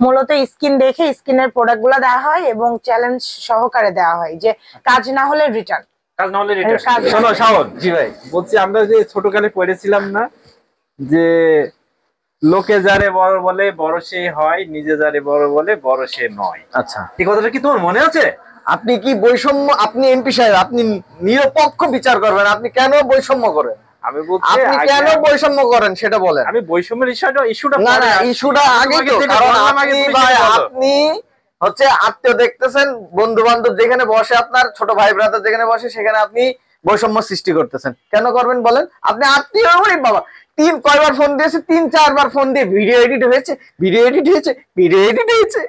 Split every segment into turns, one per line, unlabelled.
মূলত স্কিন দেখে স্কিনের প্রোডাক্টগুলো দেওয়া হয় এবং চ্যালেঞ্জ সহকারে দেওয়া হয় যে কাজ না হলে রিটার্ন।
কাজ না হলে রিটার্ন। শোনো শাওন, জি ভাই বলছি, আমরা যে ছোটকালে পড়েছিলাম না যে লোকে যারে বড় বলে বড় সে হয়, নিজে যারে বড় বলে বড় সে নয়।
আচ্ছা,
এই কথাটা কি তোমার মনে আছে?
আপনি কি বৈষম্য, আপনি এমপি সাহেব, আপনি নিরপেক্ষ বিচার করবেন, আপনি কেন বৈষম্য করেন?
আমি বলছি
আপনি কেন বৈষম্য করেন সেটা বলেন।
আমি বৈষম্যের ইস্যুটা
না না, ইস্যুটা আগে তো, কারণ আপনি ভাই, আপনি হচ্ছে আত্মীয় দেখতেছেন, বন্ধু বান্ধব যেখানে বসে, আপনার ছোট ভাই ব্রাদার যেখানে বসে, সেখানে আপনি বৈষম্য সৃষ্টি করতেছেন। কেন করবেন বলেন? আপনি আত্মীয় বাবা, কয়বার ফোন দিয়েছে, 3-4 বার ফোন দিয়ে ভিডিও এডিট হয়েছে, ভিডিও এডিট হয়েছে, ভিডিও এডিট হয়েছে,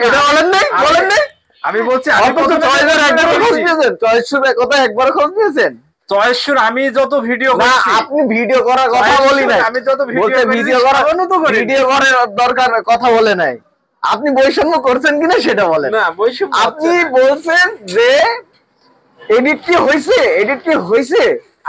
এটা বলেন নাই? বলেন নাই?
আমি বলছি
একবার খোঁজ দিয়েছেন
চয়েসুর। আমি যত ভিডিও করছি,
আপনি ভিডিও করার কথা বলি নাই,
আমি যত
ভিডিও করার দরকার কথা বলে নাই। আপনি বৈষম্য করছেন কিনা সেটা বলেন।
না, বৈষম্য
আপনি বলছেন যে এডিট কি হয়েছে, এডিট কি হয়েছে,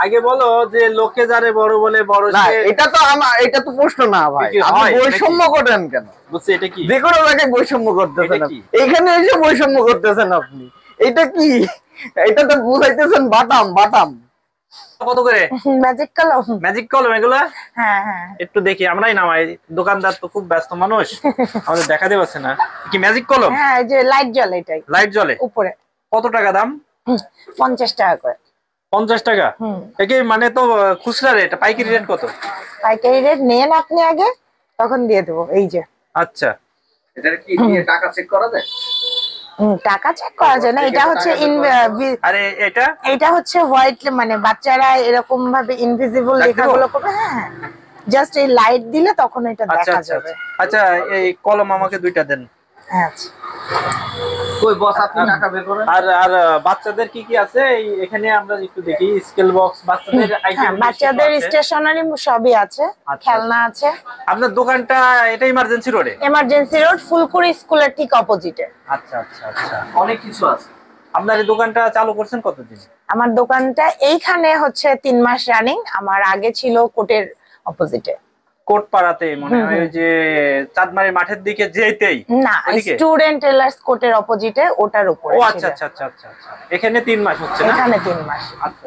আগে বলো যে লোকে যারে বড় বলে বড় সে।
এটা তো এটা তো প্রশ্ন না ভাই, আপনি বৈষম্য করেন কেন?
বুঝছি, এটা কি?
যে কোনো জায়গায় বৈষম্য করতেছেন, এইখানে এসে বৈষম্য করতেছেন আপনি, এটা কি? এটা তো বুঝাইতেছেন বাটাম বাটাম।
কত করে
ম্যাজিক কলম?
ম্যাজিক কলম এগুলা?
হ্যাঁ হ্যাঁ,
একটু দেখি, আমরাই নামাই, দোকানদার তো খুব ব্যস্ত মানুষ, আমাদের দেখাতে পারছে না। কি ম্যাজিক কলম?
হ্যাঁ, এই যে লাইট জ্বলে, এটাই
লাইট জ্বলে
উপরে।
কত টাকা দাম?
50 টাকা করে।
50 টাকা? একে মানে তো খুচরা রেট, পাইকারি রেট কত?
পাইকারি রেট নেন আপনি আগে, তখন দিয়ে দেবো। এই যে।
আচ্ছা,
এটা কি দিয়ে টাকা চেক করা যায়?
টাকা চেক করা যায় না, এটা হচ্ছে
আরে
এটা হচ্ছে হোয়াইট, মানে বাচ্চারা এরকম ভাবে ইনভিজিবল লেখাগুলো করবে। হ্যাঁ, জাস্ট এই লাইট দিলে তখন এটা দেখা যাবে।
আচ্ছা, এই কলম আমাকে 2টা দেন।
আচ্ছা,
কই বস, আপনি টাকা বের করেন।
আর বাচ্চাদের কি কি আছে এখানে আমরা একটু দেখি। স্কেল বক্স, বাচ্চাদের আইটেম,
বাচ্চাদের স্টেশনারি সবই আছে, খেলনা আছে।
আপনার দোকানটা এটা ইমার্জেন্সি রোডে?
ইমার্জেন্সি রোড, ফুলকুড়ি স্কুলের ঠিক অপোজিটে।
আচ্ছা আচ্ছা আচ্ছা, অনেক কিছু আছে। আপনার এই দোকানটা চালু করছেন কতদিন?
আমার দোকানটা এইখানে হচ্ছে 3 মাস রানিং। আমার আগে ছিল কোটের অপোজিটে,
কোট পাড়াতে, মনে হয় ওই যে চাঁদমারি মাঠের দিকে যেতেই
না, স্টুডেন্ট টেলার্স কোটের অপোজিটে, ওটার উপরে।
ও আচ্ছা আচ্ছা আচ্ছা আচ্ছা, এখানে 3 মাস হচ্ছে না?
এখানে 3 মাস।
আচ্ছা,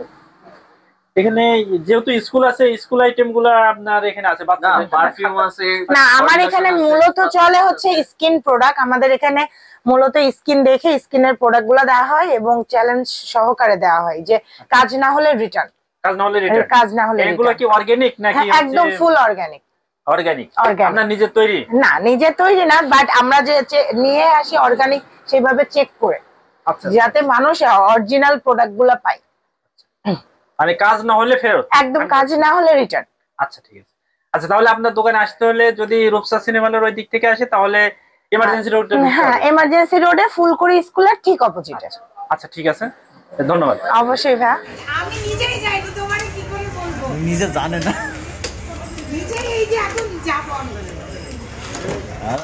এখানে যেহেতু স্কুল আছে, স্কুল আইটেম গুলা আপনার এখানে আছে, বাচ্চাদের পারফিউম আছে?
না, আমার এখানে মূলত চলে হচ্ছে স্কিন প্রোডাক্ট। আমাদের এখানে মূলত স্কিন দেখে স্কিনের প্রোডাক্টগুলো দেওয়া হয় এবং চ্যালেঞ্জ সহকারে দেওয়া হয় যে কাজ না হলে রিটার্ন।
কাজ না হলে রিটার্ন?
কাজ না হলে
এগুলো কি অর্গানিক নাকি?
একদম ফুল অর্গানিক।
অর্গানিক? আপনার নিজের তৈরি?
না, নিজের তৈরি না, বাট আমরা যে নিয়ে আসি অর্গানিক সেভাবে চেক করে, যাতে মানুষ অরিজিনাল প্রোডাক্টগুলো পায়।
মানে কাজ না হলে ফেরত?
একদম, কাজ না হলে রিটার্ন।
আচ্ছা, ঠিক আছে। আচ্ছা, তাহলে আপনার দোকানে আসতে হলে যদি রূপসা সিনেমালের ওই দিক থেকে আসে তাহলে ইমার্জেন্সি রোডে?
হ্যাঁ, ইমার্জেন্সি রোডে, ফুলকুড়ি স্কুলের ঠিক অপোজিটে।
আচ্ছা, ঠিক আছে, ধন্যবাদ।
অবশ্যই ভাই।
আমি নিজেই যাই, তোমারে কি করে বলবো?
নিজে জানে না,
নিজেই এই যে এখন যাব আমরা।